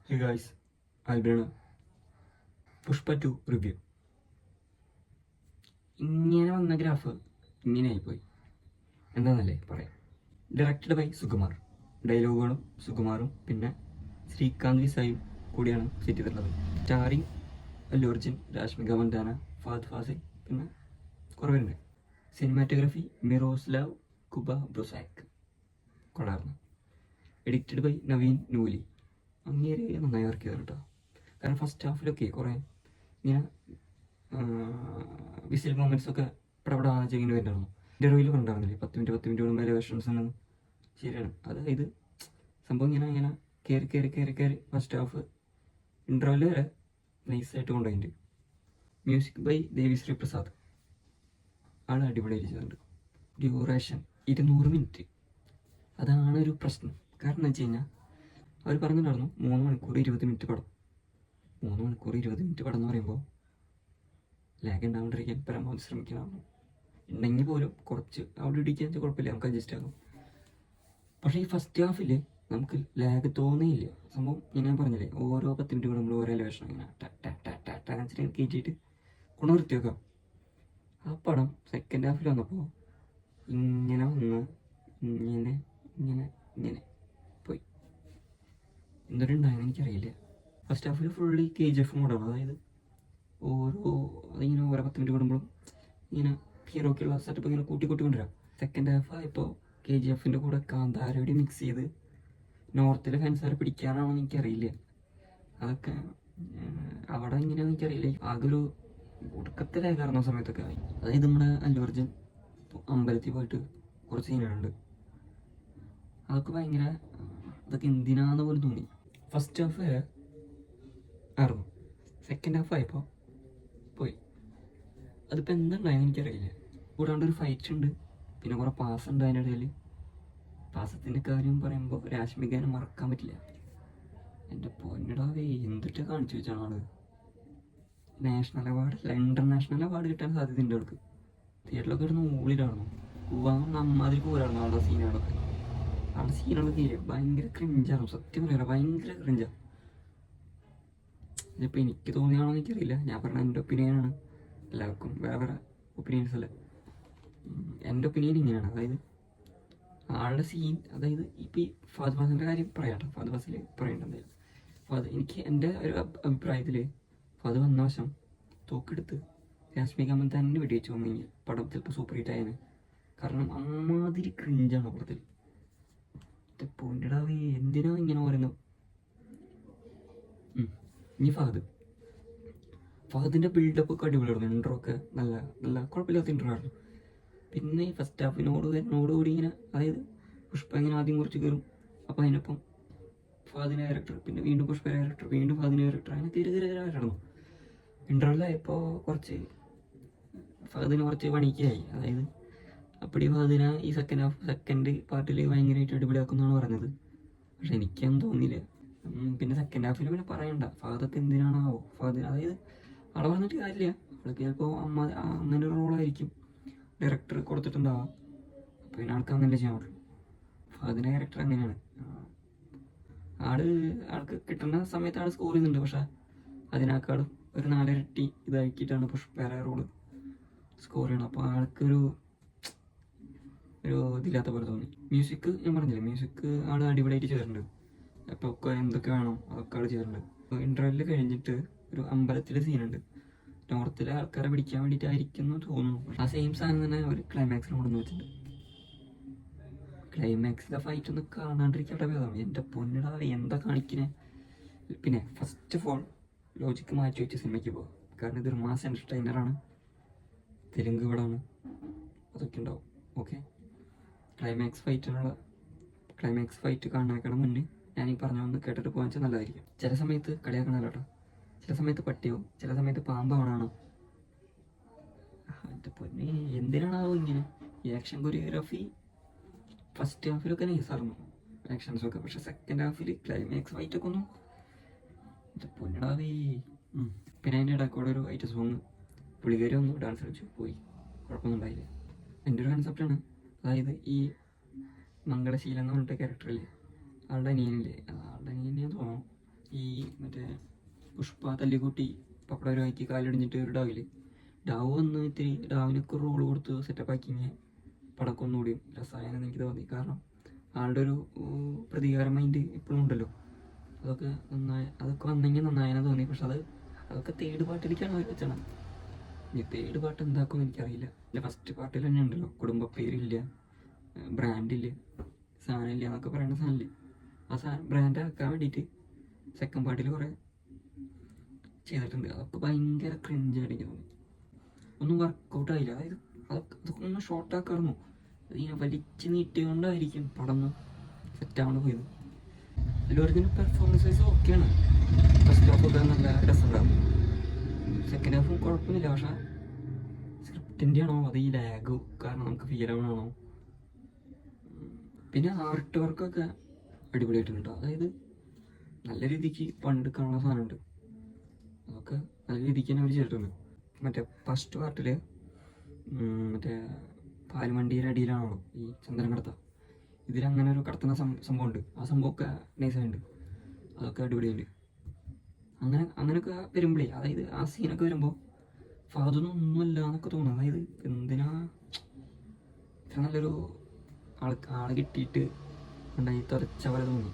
Hey guys, ആൽബിനാണ്. Pushpa 2 review. ഇങ്ങനെ വന്ന ഗ്രാഫ് ഇങ്ങനെയായിപ്പോയി. എന്താണെന്നല്ലേ പറയാം. Directed by Sukumar. ഡയലോഗുകളും സുകുമാറും പിന്നെ ശ്രീകാന്ത് വിസായും കൂടിയാണ് സെറ്റ് ചെയ്തിട്ടുള്ളത്. സ്റ്റാറിങ് അല്ലു അർജുൻ, രാഷ്മിക മന്ദാന, ഫഹദ് ഫാസിൽ, പിന്നെ കുറവുണ്ട്. Cinematography Miroslaw Kuba Brozek. കൊള്ളായിരുന്നു. Edited by Naveen Nooli. അങ്ങേര് നന്നായി വർക്ക് ചെയ്തു കേട്ടോ. കാരണം ഫസ്റ്റ് ഹാഫിലൊക്കെ കുറേ ഇങ്ങനെ വിസിൽ മൊമെൻറ്റ്സ് ഒക്കെ ഇവിടെ ചെയ്യുന്ന വരുന്നുണ്ടായിരുന്നു. ഇൻ്റർവ്യൂവിൽ ഉണ്ടായിരുന്നില്ലേ 10 മിനിറ്റ് കൂടുമ്പോൾ വരെ വെർഷൻസ് ആണ്. ശരിയാണ്. അതായത് സംഭവം ഇങ്ങനെ കയറി ഫസ്റ്റ് ഹാഫ് ഇൻ്റർവ്യൂവിൽ വരെ നൈസായിട്ട് കൊണ്ടുപോയിട്ടുണ്ട്. Music by Devi Sri Prasad. ആൾ അടിപൊളിയായിട്ട് ചെയ്തിട്ടുണ്ട്. Duration 200 minute. അതാണ് ഒരു പ്രശ്നം. കാരണം എന്ന് വെച്ച് കഴിഞ്ഞാൽ അവർ പറഞ്ഞിട്ടുണ്ടായിരുന്നു 3 മണിക്കൂർ 20 മിനിറ്റ് പടം. 3 മണിക്കൂർ 20 മിനിറ്റ് പടം എന്ന് പറയുമ്പോൾ ലാഗ് ഉണ്ടാവാണ്ടിരിക്കാൻ പരമാവധി ശ്രമിക്കണമായിരുന്നു. ഉണ്ടെങ്കിൽ പോലും കുറച്ച് അവിടെ ഇടിക്കാൻ വെച്ചാൽ കുഴപ്പമില്ല, നമുക്ക് അഡ്ജസ്റ്റ് ആകും. പക്ഷേ ഈ ഫസ്റ്റ് ഹാഫിൽ നമുക്ക് ലാഗ് തോന്നിയില്ല. സംഭവം ഞാൻ പറഞ്ഞില്ലേ, ഓരോ 10 മിനിറ്റ് കൂടുമ്പോൾ ഓരോ എലവേഷൻ ഇങ്ങനെ ടാൻസിനെ കയറ്റിയിട്ട് കൊണ്ട് നിർത്തി വെക്കാം. ആ പടം സെക്കൻഡ് ഹാഫിൽ വന്നപ്പോൾ ഇങ്ങനെ വന്ന് ഇങ്ങനെ പോയി. എന്തൊരുണ്ടായെന്ന് എനിക്കറിയില്ല. ഫസ്റ്റ് ഹാഫിൽ ഫുള്ളി KGF മോഡാണ്. അതായത് അതിങ്ങനെ ഓരോ 10 മിനിറ്റ് കൂടുമ്പോഴും ഇങ്ങനെ ഹീറോക്കുള്ള സെറ്റപ്പ് ഇങ്ങനെ കൂട്ടി കൊണ്ടുവരാം. സെക്കൻഡ് ഹാഫ് ആയപ്പോൾ KGFൻ്റെ കൂടെ കാന്താരയോടെ മിക്സ് ചെയ്ത് നോർത്തിലെ ഫാൻസുകാരെ പിടിക്കാനാണെന്ന് എനിക്കറിയില്ല. അതൊക്കെ അവിടെ ഇങ്ങനെയാണെന്ന് എനിക്കറിയില്ല. ആകെ ഒരു ഒടുക്കത്തിലായി കയറുന്ന സമയത്തൊക്കെ. അതായത് നമ്മുടെ അല്ലു അർജുൻ അമ്പലത്തിൽ പോയിട്ട് കുറച്ച് സീനുകളുണ്ട്. അതൊക്കെ ഭയങ്കര അതൊക്കെ എന്തിനാന്ന് പോലും തോന്നി. ഫസ്റ്റ് ഹാഫ് വരെ ആയിരുന്നു. സെക്കൻഡ് ഹാഫ് ആയപ്പോൾ പോയി. അതിപ്പോൾ എന്തുണ്ടായെന്ന് എനിക്കറിയില്ല. കൂടാണ്ട് ഒരു ഫൈറ്റ് ഉണ്ട്, പിന്നെ കുറേ പാസ് ഉണ്ട്. അതിൻ്റെ ഇടയിൽ പാസത്തിൻ്റെ കാര്യം പറയുമ്പോൾ രാഷ്മികനെ മറക്കാൻ പറ്റില്ല. എൻ്റെ പൊന്നിടാവേ എന്തിട്ട് കാണിച്ചു വെച്ചാണ് ആള്. നാഷണൽ അവാർഡ് അല്ല, ഇൻ്റർനാഷണൽ അവാർഡ് കിട്ടാൻ സാധ്യതയുണ്ട് അവൾക്ക്. തിയേറ്ററിലൊക്കെ ഇരുന്ന് ഊളിലായിരുന്നു. പോവാൻ നമ്മാതിരി പോരായിരുന്നു ആളുടെ സീനുകളൊക്കെ. ആളുടെ സീനുകളൊക്കെ ഭയങ്കര ക്രിഞ്ചാണ്. സത്യം പറയാം, ഭയങ്കര ക്രിഞ്ചാണ്. ഇതിപ്പോൾ എനിക്ക് തോന്നിയാണോ എനിക്കറിയില്ല. ഞാൻ പറഞ്ഞ എൻ്റെ ഒപ്പീനിയനാണ്. എല്ലാവർക്കും വേറെ ഒപ്പീനിയൻസ് അല്ലേ. എൻ്റെ ഒപ്പീനിയൻ ഇങ്ങനെയാണ്. അതായത് ആളുടെ സീൻ, അതായത് ഇപ്പോൾ ഈ ഫഹദ് ഫാസിലിൻ്റെ കാര്യം പറയാട്ടോ. ഫഹദ് ഫാസിൽ പറയേണ്ട എന്തായാലും എനിക്ക് എൻ്റെ ഒരു അഭിപ്രായത്തിൽ ഫഹദ് വന്ന വശം തോക്കെടുത്ത് രാഷ്മിക മന്ദാനെ വെടിവെച്ച് വന്നു കഴിഞ്ഞാൽ പടം ചിലപ്പോൾ സൂപ്പർ ഹിറ്റ് ആയത്. കാരണം അമ്മാതിരി ക്രിഞ്ചാണ് പടത്തിൽ. പൊന്നിടാവേ എന്തിനാ ഇങ്ങനെ പറയുന്നത്. ഇനി ഫഹദിൻ്റെ ബിൽഡപ്പ് ഒക്കെ അടിപൊളിയായിരുന്നു. ഇൻട്രോ ഒക്കെ നല്ല കുഴപ്പമില്ലാത്ത ഇൻട്രോ ആയിരുന്നു. പിന്നെ ഈ ഫസ്റ്റ് ഹാഫിനോടുകൂടി ഇങ്ങനെ, അതായത് പുഷ്പ ഇങ്ങനെ ആദ്യം കുറച്ച് കയറും, അപ്പോൾ അതിനൊപ്പം ഫഹദിൻ്റെ ക്യാരക്ടർ, പിന്നെ വീണ്ടും പുഷ്പ ക്യാരക്ടർ, വീണ്ടും ഫഹദിൻ്റെ ക്യാരക്ടർ, അങ്ങനെ തിരികെ ഇൻട്രോയിലായപ്പോൾ ഫഹദിന് കുറച്ച് പണിക്കായി. അതായത് അപ്പടി ഫഹദിനെ ഈ സെക്കൻഡ് പാർട്ടിൽ ഭയങ്കരമായിട്ട് അടിപൊളിയാക്കുന്നതാണ് പറഞ്ഞത്. പക്ഷെ എനിക്കൊന്നും തോന്നിയില്ല. പിന്നെ സെക്കൻഡ് ഹാഫിൽ പിന്നെ പറയണ്ട, ഫഹദൊക്കെ എന്തിനാണാവോ ഫഹദിന്. അതായത് ആളെ പറഞ്ഞിട്ട് കാര്യമില്ല. അവൾക്ക് ചിലപ്പോൾ അങ്ങനെ ഒരു റോളായിരിക്കും ഡയറക്ടർ കൊടുത്തിട്ടുണ്ടാവാം. അപ്പോൾ പിന്നെ ആൾക്ക് അങ്ങനെ ചെയ്യാൻ പറ്റുള്ളൂ. ഫഹദിൻ്റെ ക്യാരക്ടർ അങ്ങനെയാണ്. ആൾക്ക് കിട്ടുന്ന സമയത്ത് ആൾ സ്കോർ ചെയ്യുന്നുണ്ട്. പക്ഷെ അതിനേക്കാളും ഒരു 4 ഇരട്ടി ഇതാക്കിയിട്ടാണ് പുഷ്പേരെ റോള് സ്കോർ ചെയ്യണം. അപ്പോൾ ആൾക്കൊരു ഇതില്ലാത്ത പോലെ തോന്നി. മ്യൂസിക് ഞാൻ പറഞ്ഞില്ലേ, മ്യൂസിക് ആൾ അടിപൊളിയായിട്ട് ചെയ്തിട്ടുണ്ട്. അപ്പോൾ ഒക്കെ എന്തൊക്കെ വേണോ അതൊക്കെ ആൾ ചെയ്തിട്ടുണ്ട്. ഇൻ്റർവെല്ലിൽ കഴിഞ്ഞിട്ട് ഒരു അമ്പലത്തിലെ സീനുണ്ട്. നോർത്തിലെ ആൾക്കാരെ പിടിക്കാൻ വേണ്ടിയിട്ടായിരിക്കും എന്ന് തോന്നുന്നു. ആ സെയിം സാധനം തന്നെ ഒരു ക്ലൈമാക്സിൽ കൊണ്ടുവന്ന് വെച്ചിട്ടുണ്ട്. ക്ലൈമാക്സിലെ ഫൈറ്റ് ഒന്ന് കാണാണ്ടിരിക്കേണ്ട ഭേദമാണ്. എൻ്റെ പൊന്നിടാവേ എന്താ കാണിക്കണേ. പിന്നെ ഫസ്റ്റ് ഓഫ് ഓൾ ലോജിക്ക് മാറ്റി വെച്ച് സിനിമയ്ക്ക് പോകും. കാരണം ഇതൊരു മാസ് എൻ്റർടൈനറാണ്, തെലുങ്ക് പടമാണ്, അതൊക്കെ ഉണ്ടാവും. ഓക്കെ, ക്ലൈമാക്സ് ഫൈറ്റ് കാണാൻ മുന്നേ ഞാൻ ഈ പറഞ്ഞൊന്ന് കേട്ടിട്ട് പോകാൻ വെച്ചാൽ നല്ലതായിരിക്കും. ചില സമയത്ത് കളിയാക്കണല്ലോ കേട്ടോ. ചില സമയത്ത് പട്ടിയോ, ചില സമയത്ത് പാമ്പാവണാണോ. എൻ്റെ പൊന്നെ എന്തിനാണാവോ ഇങ്ങനെ. ഈ ആക്ഷൻ കൊറിയോഗ്രാഫി ഫസ്റ്റ് ഹാഫിലൊക്കെ നൈസായിരുന്നു ആക്ഷൻസൊക്കെ. പക്ഷെ സെക്കൻഡ് ഹാഫിൽ ക്ലൈമാക്സ് ഫൈറ്റൊക്കെ ഒന്നും എൻ്റെ പൊന്നിടാവേ. പിന്നെ അതിൻ്റെ ഇടയ്ക്കൂടെ ഒരു ഐറ്റം സോങ് പുള്ളിക്കാരി ഒന്ന് ഡാൻസ് കളിച്ചു പോയി, കുഴപ്പമൊന്നും ഉണ്ടായില്ല. എൻ്റെ ഒരു കൺസെപ്റ്റാണ്. അതായത് ഈ മംഗളശീലം എന്ന് പറഞ്ഞിട്ട് ക്യാരക്ടറില്ലേ, ആളുടെ അനിയനില്ലേ, ആളുടെ അനിയനെന്ന് തോന്നുന്നു. ഈ പുഷ്പ തല്ലിക്കൂട്ടി പപ്പടം ഒരു വാക്കി കാലിടിഞ്ഞിട്ട് ഒരു ഡാവ് വന്ന് ഇത്തിരി ഡാവിനൊക്കെ റോള് കൊടുത്ത് സെറ്റപ്പാക്കിങ്ങ് പടക്കം ഒന്നുകൂടിയും രസായനം എനിക്ക് തോന്നി. കാരണം ആളുടെ ഒരു പ്രതികാര മൈൻഡ് ഇപ്പോഴും ഉണ്ടല്ലോ. അതൊക്കെ വന്നെങ്കിൽ നന്നായെന്ന് തോന്നി. പക്ഷെ അതൊക്കെ തേർഡ് പാർട്ടിലേക്കാണ് അവർ വെച്ചത്. ഇനി തേർഡ് പാർട്ട് എന്താക്കും എനിക്കറിയില്ല. അല്ല, ഫസ്റ്റ് പാർട്ടിൽ തന്നെ ഉണ്ടല്ലോ കുടുംബ പേരില്ല, ബ്രാൻഡില്ല, സാധനമില്ല എന്നൊക്കെ പറയുന്ന സാധനമില്ല. ആ സാധനം ബ്രാൻഡ് ആക്കാൻ വേണ്ടിയിട്ട് സെക്കൻഡ് പാർട്ടിൽ കുറേ ചെയ്തിട്ടുണ്ട്. അതൊക്കെ ഭയങ്കര ക്രിഞ്ചായിട്ട് എനിക്ക് തോന്നി. ഒന്നും വർക്കൗട്ടായില്ല. അതായത് അതൊക്കെ ഒന്ന് ഷോർട്ടാക്കായിരുന്നു. അതിങ്ങനെ വലിച്ച് നീട്ടിക്കൊണ്ടായിരിക്കും പടം സെറ്റാവാണ്ട് പോയത്. അതിലൊരിക്കലും പെർഫോമൻസ് വൈസ് ഓക്കെയാണ്. ഫസ്റ്റ് ഹാഫൊക്കെ നല്ല രസമുണ്ടാകും. സെക്കൻഡ് ഹാഫും കുഴപ്പമൊന്നുമില്ല. പക്ഷേ സ്ക്രിപ്റ്റിൻ്റെ ആണോ അത് ഈ ലാഗ് കാരണം നമുക്ക് ഫീൽ ആവണമാണോ? പിന്നെ ആർട്ട് വർക്കൊക്കെ അടിപൊളിയായിട്ടുണ്ട്. അതായത് നല്ല രീതിക്ക് പണ്ടെടുക്കാനുള്ള സാധനമുണ്ട്. അതൊക്കെ നല്ല രീതിക്ക് തന്നെ അവർ ചെയ്തിട്ടുണ്ട്. മറ്റേ ഫസ്റ്റ് പാർട്ടിൽ മറ്റേ പാൽവണ്ടിയുടെ അടിയിലാണല്ലോ ഈ ചന്ദ്രൻ കടത്ത. ഇതിലങ്ങനെ ഒരു കടത്തുന്ന സംഭവമുണ്ട്. ആ സംഭവമൊക്കെ നൈസായിട്ടുണ്ട്. അതൊക്കെ അടിപൊളിയുണ്ട്. അങ്ങനെയൊക്കെ വരുമ്പോഴേ, അതായത് ആ സീനൊക്കെ വരുമ്പോൾ ഫാദൊന്നും ഒന്നുമല്ല എന്നൊക്കെ തോന്നും. അതായത് എന്തിനാ ഇത്ര നല്ലൊരു ആളെ കിട്ടിയിട്ട് ഉണ്ടായി തുറച്ച പോലെ തോന്നി.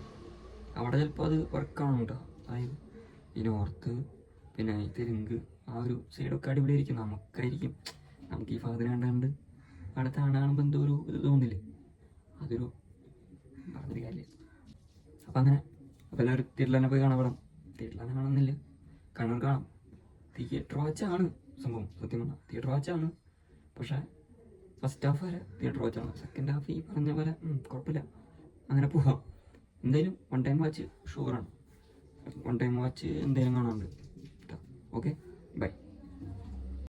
അവിടെ ചിലപ്പോൾ അത് വർക്കാണ് കേട്ടോ. അതായത് ഈ നോർത്ത് പിന്നെ ഈ തെലുങ്ക് ആ ഒരു സൈഡൊക്കെ അടിപൊളിയായിരിക്കും. നമുക്ക് ഈ ഫാദിനെ കണ്ടാണ്ട് അവിടെ താണ കാണുമ്പോൾ എന്തോ ഒരു ഇത് തോന്നില്ലേ, അതൊരു പറഞ്ഞൊരു കാര്യമില്ല. അപ്പം അങ്ങനെ എല്ലാവരും തിയേറ്ററിൽ തന്നെ പോയി കാണാൻ പടം. തിയേറ്ററിൽ തന്നെ കാണുന്നില്ല, കാണാം. തിയേറ്റർ വാച്ചാണ് സംഭവം. സത്യം പറഞ്ഞാൽ തിയേറ്റർ വാച്ചാണ്. പക്ഷേ ഫസ്റ്റ് ഹാഫ് വരെ തിയേറ്റർ വാച്ചാണ്. സെക്കൻഡ് ഹാഫ് ഈ പറഞ്ഞ പോലെ കുഴപ്പമില്ല, അങ്ങനെ പോവാം. എന്തായാലും വൺ ടൈം വാച്ച് ഷുവറാണ്. വൺ ടൈം വാച്ച് എന്തായാലും കാണാറുണ്ട്. Okay, by.